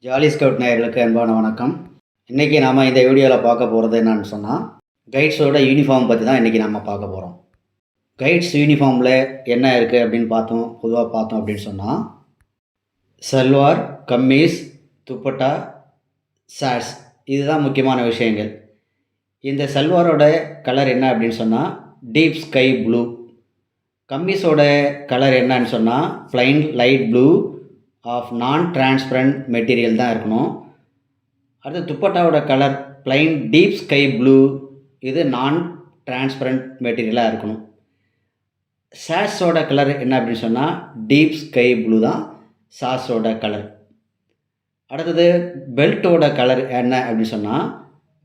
Jolly scout நேயர்களுக்கு அன்பான வணக்கம். இன்றைக்கி நாம் இந்த வீடியோவில் பார்க்க போகிறது என்னன்னு சொன்னால், கைட்ஸோட யூனிஃபார்ம் பற்றி தான் இன்றைக்கி நம்ம பார்க்க போகிறோம். கைட்ஸ் யூனிஃபார்மில் என்ன இருக்குது அப்படின்னு பொதுவாக பார்த்தோம் அப்படின்னு சொன்னால், சல்வார், கம்மீஸ், துப்பட்டா, ஷார்ட்ஸ் இதுதான் முக்கியமான விஷயங்கள். இந்த சல்வாரோட கலர் என்ன அப்படின்னு சொன்னால் டீப் ஸ்கை ப்ளூ. கம்மீஸோட கலர் என்னன்னு சொன்னால் plain light blue of non transparent material தான் இருக்கணும். அடுத்து துப்பட்டாவோட colour plain deep sky blue, இது நான் டிரான்ஸ்பரண்ட் மெட்டீரியலாக இருக்கணும். ஷார்ட்ஸோட கலர் என்ன அப்படின்னு சொன்னால் டீப் ஸ்கை ப்ளூ தான் ஷார்ட்ஸோட கலர். அடுத்தது பெல்ட்டோட கலர் என்ன அப்படின்னு சொன்னால்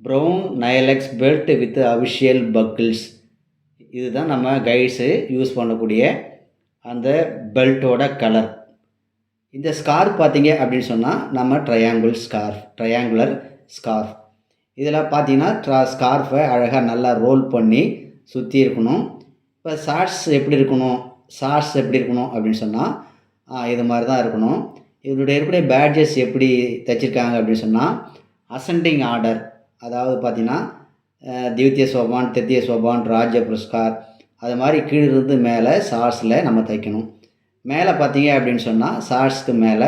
brown Nylex belt with official buckles. இதுதான் நம்ம கைட்ஸு யூஸ் பண்ணக்கூடிய அந்த பெல்ட்டோட கலர். இந்த ஸ்கார்ஃப் பார்த்தீங்க அப்படின்னு சொன்னால் நம்ம ட்ரையாங்குலர் ஸ்கார்ஃப். இதில் பார்த்தீங்கன்னா ஸ்கார்ஃபை அழகாக நல்லா ரோல் பண்ணி சுற்றி இருக்கணும். இப்போ ஷார்ட்ஸ் எப்படி இருக்கணும் அப்படின்னு சொன்னால் இது மாதிரி தான் இருக்கணும். இதனுடைய ஏற்புடைய பேட்ஜஸ் எப்படி தைச்சிருக்காங்க அப்படின்னு சொன்னால் அசெண்டிங் ஆர்டர், அதாவது பார்த்திங்கன்னா திவித்திய சோபான், திருத்திய சோபான், ராஜ்ய புரஸ்கார், அது மாதிரி கீழிருந்து மேலே ஷார்ட்ஸில் நம்ம தைக்கணும். மேலே பார்த்தீங்க அப்படின்னு சொன்னால் ஷார்ட்ஸ்க்கு மேலே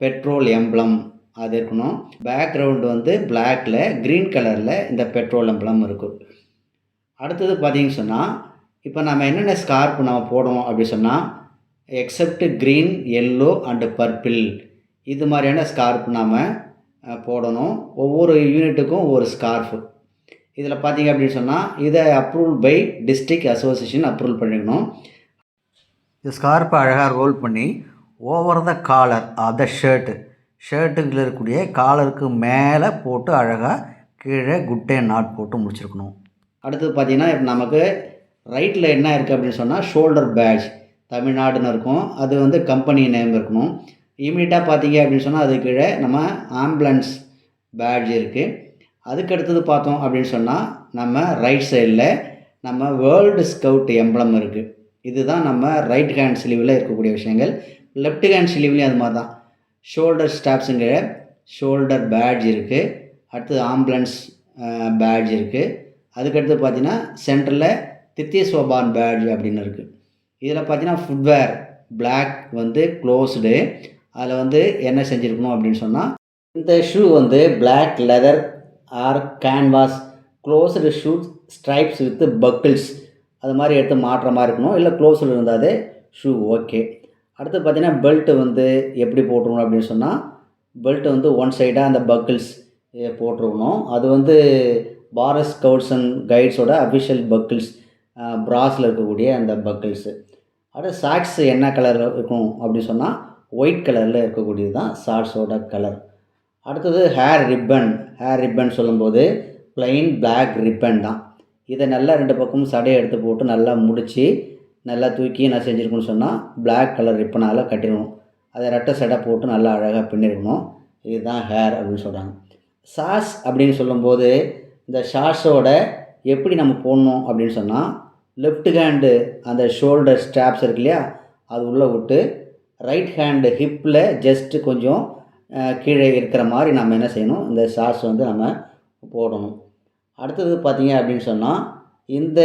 பெட்ரோல் எம்ப்ளம் அது இருக்கணும். பேக்ரவுண்டு வந்து பிளாக்கில் க்ரீன் கலரில் இந்த பெட்ரோல் எம்ப்ளம் இருக்கும். அடுத்தது பார்த்தீங்கன்னு சொன்னால் இப்போ நம்ம என்னென்ன ஸ்கார்ஃப் நம்ம போடுவோம் அப்படின்னு சொன்னால் accept green, yellow and purple இது மாதிரியான ஸ்கார்ஃப் நாம் போடணும். ஒவ்வொரு யூனிட்டுக்கும் ஒவ்வொரு ஸ்கார்ஃபு. இதில் பார்த்தீங்க அப்படின்னு சொன்னால் இதை approval by district association approval பண்ணிக்கணும். இந்த ஸ்கார்ஃபை அழகாக ரோல் பண்ணி over the collar of the ஷர்ட்டுங்கில் இருக்கக்கூடிய காலருக்கு மேலே போட்டு அழகாக கீழே குட்டே நாட் போட்டு முடிச்சிருக்கணும். அடுத்தது பார்த்திங்கன்னா இப்போ நமக்கு ரைட்டில் என்ன இருக்குது அப்படின்னு சொன்னால் ஷோல்டர் பேட்ச் தமிழ்நாடுன்னு இருக்கும். அது வந்து கம்பெனி நேம் இருக்கணும். இமீடியட்டாக பார்த்தீங்க அப்படின்னு சொன்னால் அது கீழே நம்ம ஆம்புலன்ஸ் பேட்ஜ் இருக்குது. அதுக்கடுத்தது பார்த்தோம் அப்படின்னு சொன்னால் நம்ம ரைட் சைடில் நம்ம வேர்ல்டு ஸ்கவுட் எம்ப்ளம் இருக்குது. இதுதான் நம்ம ரைட் ஹேண்ட் ஸ்லீவில் இருக்கக்கூடிய விஷயங்கள். லெஃப்ட் ஹேண்ட் ஸ்லீவ்லேயும் அது மாதிரி தான் ஷோல்டர் ஸ்டாப்ஸுங்கிற ஷோல்டர் பேட்ஜ் இருக்குது. அடுத்தது ஆம்புலன்ஸ் பேட்ஜ் இருக்குது. அதுக்கடுத்து பார்த்திங்கன்னா சென்டரில் தித்திய சோபான் பேட்ஜ் அப்படின்னு இருக்குது. இதில் பார்த்திங்கன்னா ஃபுட்வேர் பிளாக் வந்து க்ளோஸ்டு. அதில் வந்து என்ன செஞ்சுருக்கணும் அப்படின்னு சொன்னால் இந்த ஷூ வந்து black leather or canvas closed shoe stripes with buckles அது மாதிரி எடுத்து மாட்டுற மாதிரி இருக்கணும். இல்லை க்ளோஸில் இருந்தாலே ஷூ ஓகே. அடுத்து பார்த்திங்கன்னா பெல்ட்டு வந்து எப்படி போட்டுருக்கணும் அப்படின்னு சொன்னால் பெல்ட்டு வந்து ஒன் சைடாக அந்த பக்கிள்ஸ் போட்டிருக்கணும். அது வந்து பாரத் ஸ்கவுட்ஸ் அண்ட் கைட்ஸோட அஃபிஷியல் பக்கிள்ஸ், ப்ராஸில் இருக்கக்கூடிய அந்த பக்கிள்ஸு. அடுத்து ஷார்ட்ஸ் என்ன கலரில் இருக்கும் அப்படின்னு சொன்னால் ஒயிட் கலரில் இருக்கக்கூடியது தான் ஷார்ட்ஸோட கலர். அடுத்தது ஹேர் ரிப்பன் சொல்லும்போது ப்ளைன் பிளாக் ரிப்பன் தான். இதை நல்லா ரெண்டு பக்கமும் சடையை எடுத்து போட்டு நல்லா முடித்து நல்லா தூக்கி என்ன செஞ்சுருக்கணும்னு சொன்னால் பிளாக் கலர் ரிப்பனால் கட்டிடணும். அதை ரெட்டை சடை போட்டு நல்லா அழகாக பின்னிருக்கணும். இதுதான் ஹேர் அப்படின்னு சொல்கிறாங்க. ஷார்ட்ஸ் அப்படின்னு சொல்லும்போது இந்த ஷார்ட்ஸோட எப்படி நம்ம போடணும் அப்படின்னு சொன்னால் லெஃப்ட் ஹேண்டு அந்த ஷோல்டர் ஸ்ட்ராப்ஸ் இருக்கு இல்லையா, அது உள்ளே விட்டு ரைட் ஹேண்டு ஹிப்பில் ஜஸ்ட்டு கொஞ்சம் கீழே இருக்கிற மாதிரி நம்ம என்ன செய்யணும், இந்த ஷார்ட்ஸ் வந்து நம்ம போடணும். அடுத்தது பார்த்திங்க அப்படின்னு சொன்னால் இந்த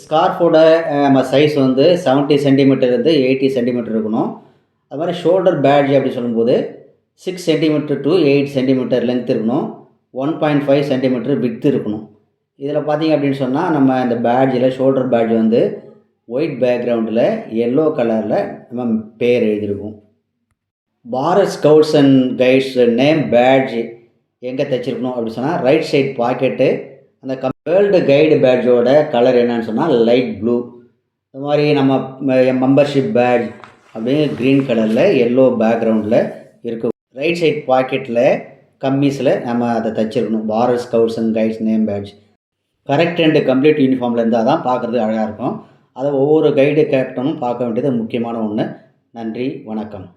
ஸ்கார்ஃபோட நம்ம சைஸ் வந்து 70 சென்டிமீட்டர்லேருந்து 80 சென்டிமீட்டர் இருக்கணும். அது மாதிரி ஷோல்டர் பேட்ஜ் அப்படின்னு சொல்லும்போது 6 சென்டிமீட்டர் டு 8 சென்டிமீட்டர் லென்த் இருக்கணும். 1.5 சென்டிமீட்டர் விட்த் இருக்கணும். இதில் பார்த்திங்க அப்படின்னு சொன்னால் நம்ம இந்த பேட்ஜில் ஷோல்டர் பேட்ஜ் வந்து ஒயிட் பேக்ரவுண்டில் எல்லோ கலரில் நம்ம பேர் எழுதியிருக்கும். Bharat scouts and guides name badge எங்கே தைச்சிருக்கணும் அப்படின்னு சொன்னால் ரைட் சைட் பாக்கெட்டு. அந்த வேர்ல்டு கைடு பேட்ஜோட கலர் என்னன்னு சொன்னால் லைட் ப்ளூ. இது மாதிரி நம்ம மெம்பர்ஷிப் பேட்ஜ் அப்படின்னு க்ரீன் கலரில் எல்லோ பேக்ரவுண்டில் இருக்கும். ரைட் சைட் பாக்கெட்டில் கம்மீஸில் நம்ம அதை தைச்சிருக்கணும். Bharat scouts and guides name badge correct and complete யூனிஃபார்மில் இருந்தால் தான் பார்க்குறதுக்கு அழகாக இருக்கும். அதை ஒவ்வொரு கைடு கேப்டனும் பார்க்க வேண்டியது முக்கியமான ஒன்று. நன்றி, வணக்கம்.